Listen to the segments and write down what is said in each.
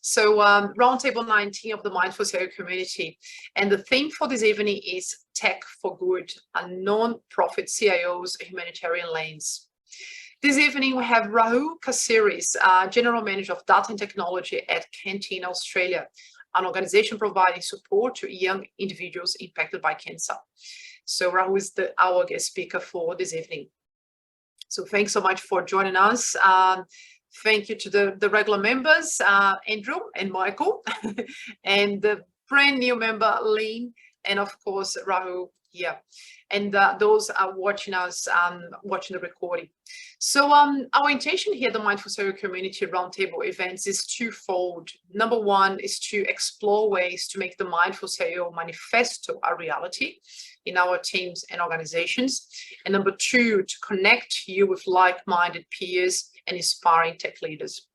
So Roundtable 19 of the Mindful CIO community. And the theme for this evening is Tech for Good, a non-profit CIO's humanitarian lens. This evening, we have Rahul Kasiris, General Manager of Data and Technology at Canteen Australia, an organization providing support to young individuals impacted by cancer. So Rahul is our guest speaker for this evening. So thanks so much for joining us. Thank you to the regular members, Andrew and Michael, and the brand new member, Lynn, and of course, Rahul here. And those are watching us, watching the recording. So our intention here at the Mindful CIO Community Roundtable events is twofold. Number one is to explore ways to make the Mindful CIO Manifesto a reality in our teams and organizations. And number two, to connect you with like-minded peers and inspiring tech leaders.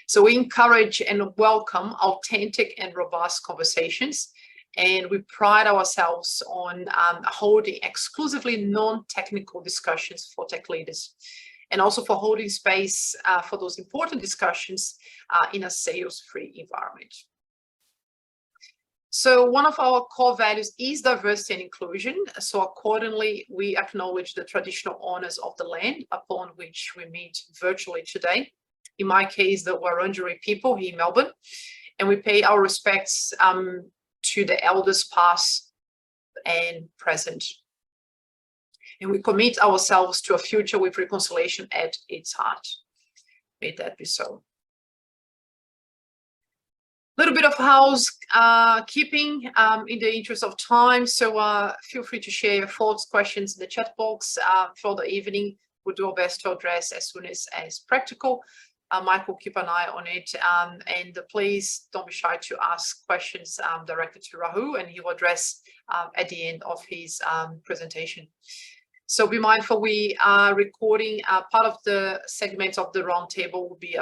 So we encourage and welcome authentic and robust conversations. And we pride ourselves on holding exclusively non-technical discussions for tech leaders, and also for holding space for those important discussions in a sales-free environment. So one of our core values is diversity and inclusion. So accordingly, we acknowledge the traditional owners of the land upon which we meet virtually today. In my case, the Wurundjeri people here in Melbourne, and we pay our respects to the elders past and present. And we commit ourselves to a future with reconciliation at its heart. May that be so. A little bit of housekeeping in the interest of time. So feel free to share your thoughts, questions in the chat box for the evening. We'll do our best to address as soon as practical. Mike will keep an eye on it, and please don't be shy to ask questions directed to Rahul, and he will address at the end of his presentation. So be mindful, we are recording part of the segments of the roundtable will be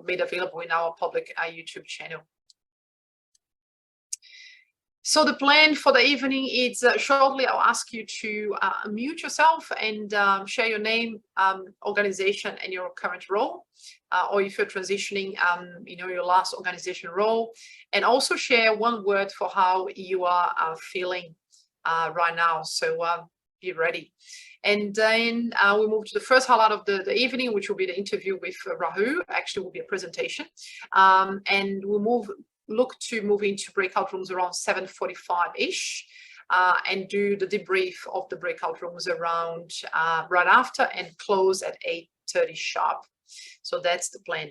made available in our public YouTube channel. So the plan for the evening is shortly I'll ask you to unmute yourself and share your name, organization, and your current role, or if you're transitioning, your last organization role, and also share one word for how you are feeling right now. So be ready. And then we move to the first highlight of the evening, which will be the interview with Rahul. Actually, will be a presentation, and we'll look to move into breakout rooms around 7:45-ish and do the debrief of the breakout rooms around right after and close at 8:30 sharp. So that's the plan.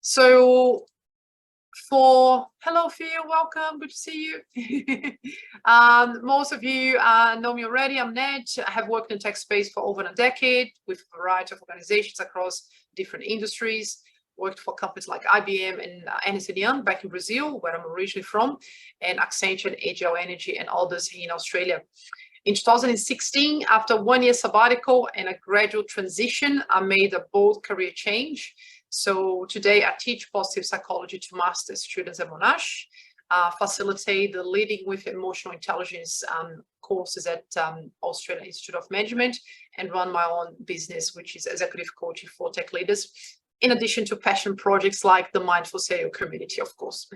So hello Phil, welcome, good to see you. Most of you know me already. I'm Ned. I have worked in tech space for over a decade with a variety of organizations across different industries. Worked for companies like IBM and Ernst & Young back in Brazil, where I'm originally from, and Accenture and Agile Energy and others here in Australia. In 2016, after 1 year sabbatical and a gradual transition, I made a bold career change. So today I teach positive psychology to master's students at Monash, facilitate the leading with emotional intelligence courses at Australian Institute of Management, and run my own business, which is executive coaching for tech leaders, in addition to passion projects like the Mindful CIO community, of course.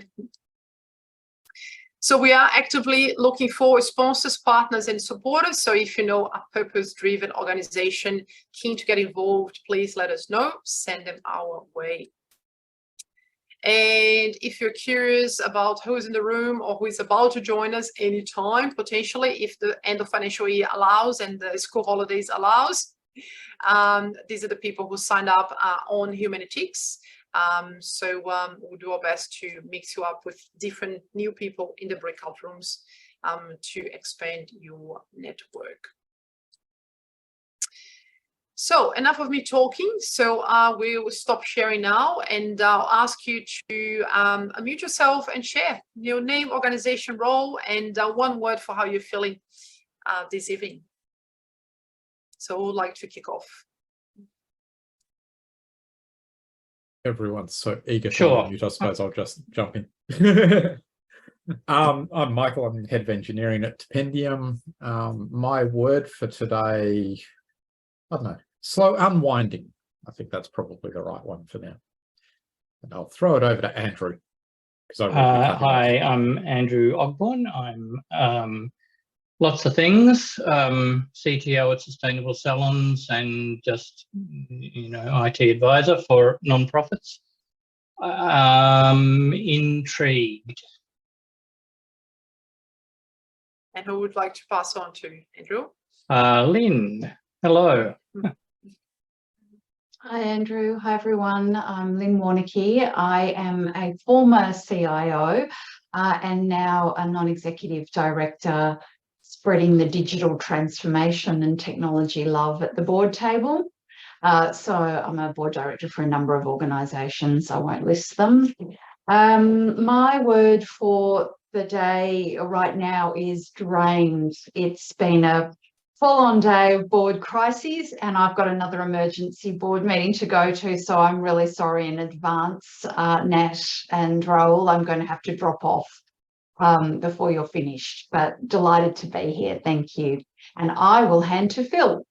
So we are actively looking for sponsors, partners, and supporters. So if you know a purpose-driven organization keen to get involved, please let us know, send them our way. And if you're curious about who's in the room or who is about to join us anytime, potentially, if the end of financial year allows and the school holidays allows, these are the people who signed up on Humanitics. So we'll do our best to mix you up with different new people in the breakout rooms to expand your network. So enough of me talking. So we will stop sharing now, and I'll ask you to unmute yourself and share your name, organization, role, and one word for how you're feeling this evening. So I would like to kick off. Everyone's so eager to unmute, I suppose I'll just jump in. I'm Michael, I'm head of engineering at Stipendium. My word for today, I don't know, slow unwinding. I think that's probably the right one for now. And I'll throw it over to Andrew. Hi, I'm Andrew Ogborn. I'm lots of things, CTO at Sustainable Salons and just, IT advisor for non-profits. Intrigued. And who would like to pass on to Andrew? Lynn, hello. Hi, Andrew. Hi, everyone. I'm Lynn Warnicky. I am a former CIO and now a non-executive director spreading the digital transformation and technology love at the board table. So I'm a board director for a number of organisations. I won't list them. My word for the day right now is drained. It's been a full-on day of board crises, and I've got another emergency board meeting to go to, so I'm really sorry in advance, Nat and Raoul. I'm going to have to drop off before you're finished, but delighted to be here. Thank you. And I will hand to Phil.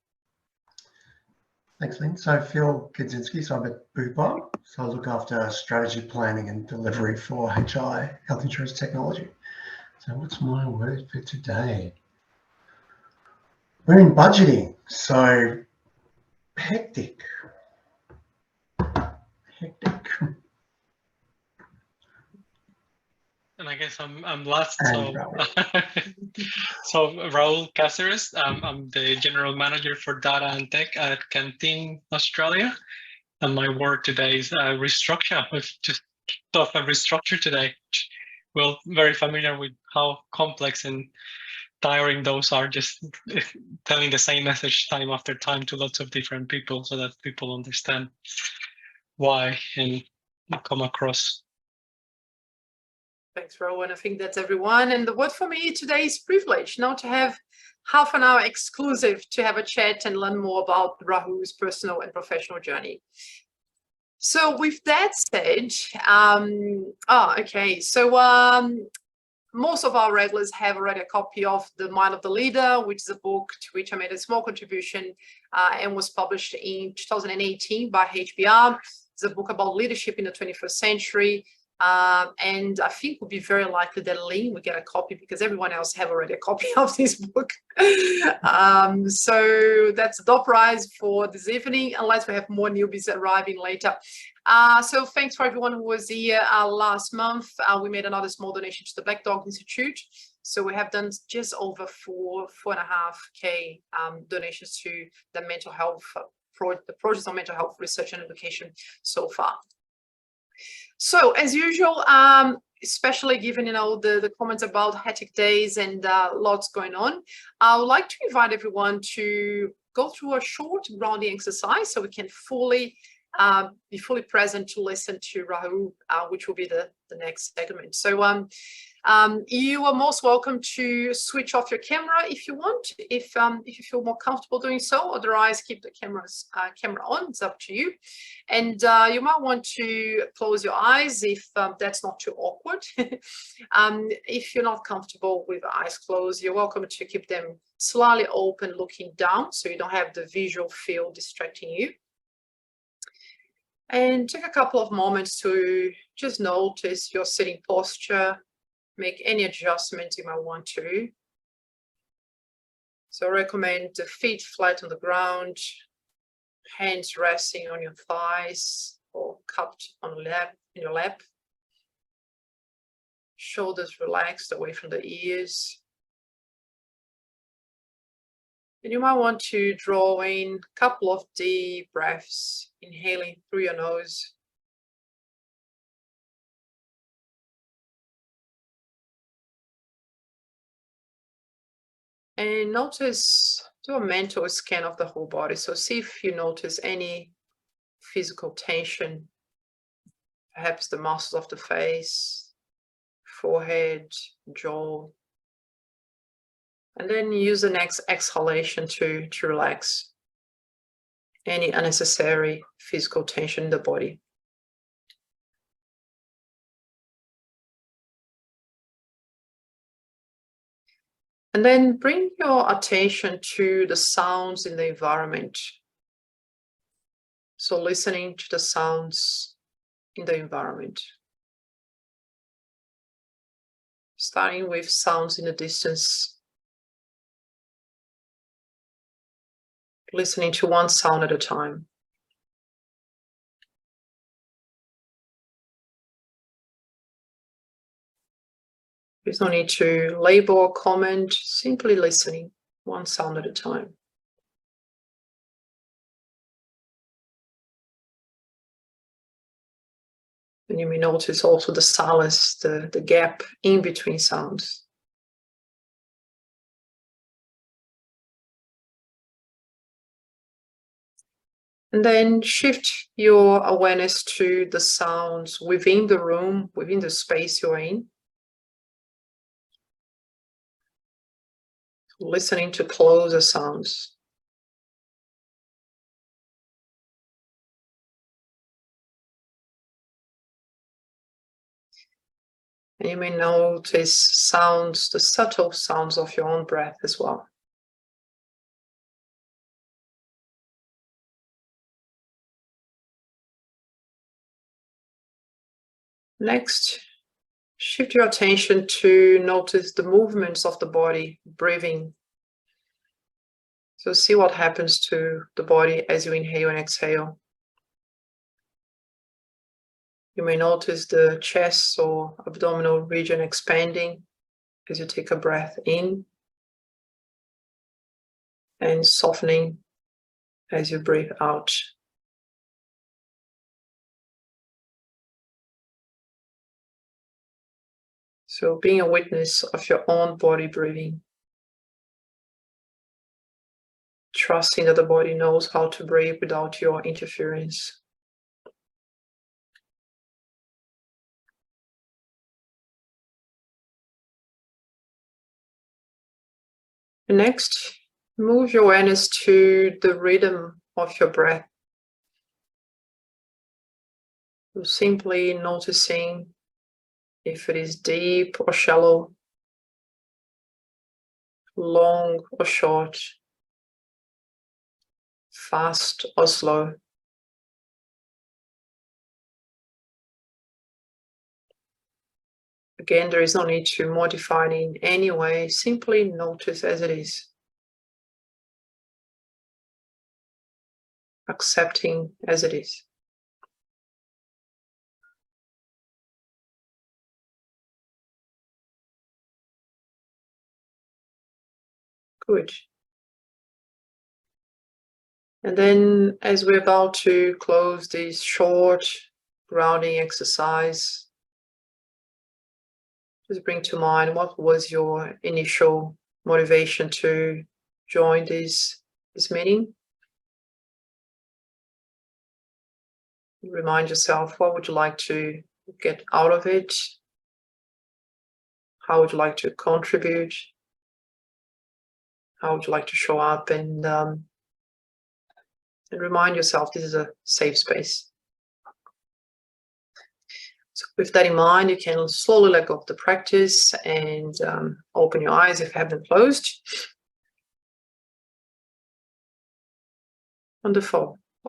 Thanks, Lynn. So Phil Kudzinski, so I'm at Bupa. So I look after strategy planning and delivery for HI, health insurance technology. So what's my word for today? We're in budgeting, so hectic. And I guess I'm last. And So Raul Cáceres, I'm the general manager for data and tech at Canteen Australia, and my work today is restructure. We've just thought of restructure today. Well, very familiar with how complex and tiring those are, just telling the same message time after time to lots of different people so that people understand why and come across. Thanks, Rowan. I think that's everyone. And the word for me today is privilege. Now to have half an hour exclusive to have a chat and learn more about Rahul's personal and professional journey. So with that said, okay. So most of our regulars have already a copy of The Mind of the Leader, which is a book to which I made a small contribution and was published in 2018 by HBR. It's a book about leadership in the 21st century. And I think it would be very likely that Lynn will get a copy because everyone else have already a copy of this book. So that's the top prize for this evening, unless we have more newbies arriving later. So thanks for everyone who was here last month. We made another small donation to the Black Dog Institute. So we have done just over 4.5K donations to the mental health, the projects on mental health research and education so far. So as usual, especially given the comments about hectic days and lots going on, I would like to invite everyone to go through a short grounding exercise so we can be fully present to listen to Rahul, which will be the next segment. So you are most welcome to switch off your camera if you want, if you feel more comfortable doing so. Otherwise, keep the camera on. It's up to you. And you might want to close your eyes if that's not too awkward. If you're not comfortable with eyes closed, you're welcome to keep them slightly open, looking down, so you don't have the visual field distracting you. And take a couple of moments to just notice your sitting posture. Make any adjustments you might want to. So I recommend the feet flat on the ground, hands resting on your thighs or cupped on in your lap. Shoulders relaxed away from the ears. And you might want to draw in a couple of deep breaths, inhaling through your nose. And notice, do a mental scan of the whole body. So see if you notice any physical tension, perhaps the muscles of the face, forehead, jaw. And then use the next exhalation to relax any unnecessary physical tension in the body. And then bring your attention to the sounds in the environment. So listening to the sounds in the environment. Starting with sounds in the distance. Listening to one sound at a time. There's no need to label or comment, simply listening, one sound at a time. And you may notice also the silence, the gap in between sounds. And then shift your awareness to the sounds within the room, within the space you're in. Listening to closer sounds. And you may notice sounds, the subtle sounds of your own breath as well. Next, shift your attention to notice the movements of the body, breathing. So see what happens to the body as you inhale and exhale. You may notice the chest or abdominal region expanding as you take a breath in and softening as you breathe out. So being a witness of your own body breathing. Trusting that the body knows how to breathe without your interference. Next, move your awareness to the rhythm of your breath. So simply noticing if it is deep or shallow, long or short, fast or slow. Again, there is no need to modify it in any way, simply notice as it is. Accepting as it is. Good. And then as we're about to close this short grounding exercise, just bring to mind what was your initial motivation to join this meeting. Remind yourself, what would you like to get out of it? How would you like to contribute? How would you like to show up? And remind yourself this is a safe space. So with that in mind, you can slowly let go of the practice and open your eyes if you have them closed. Wonderful.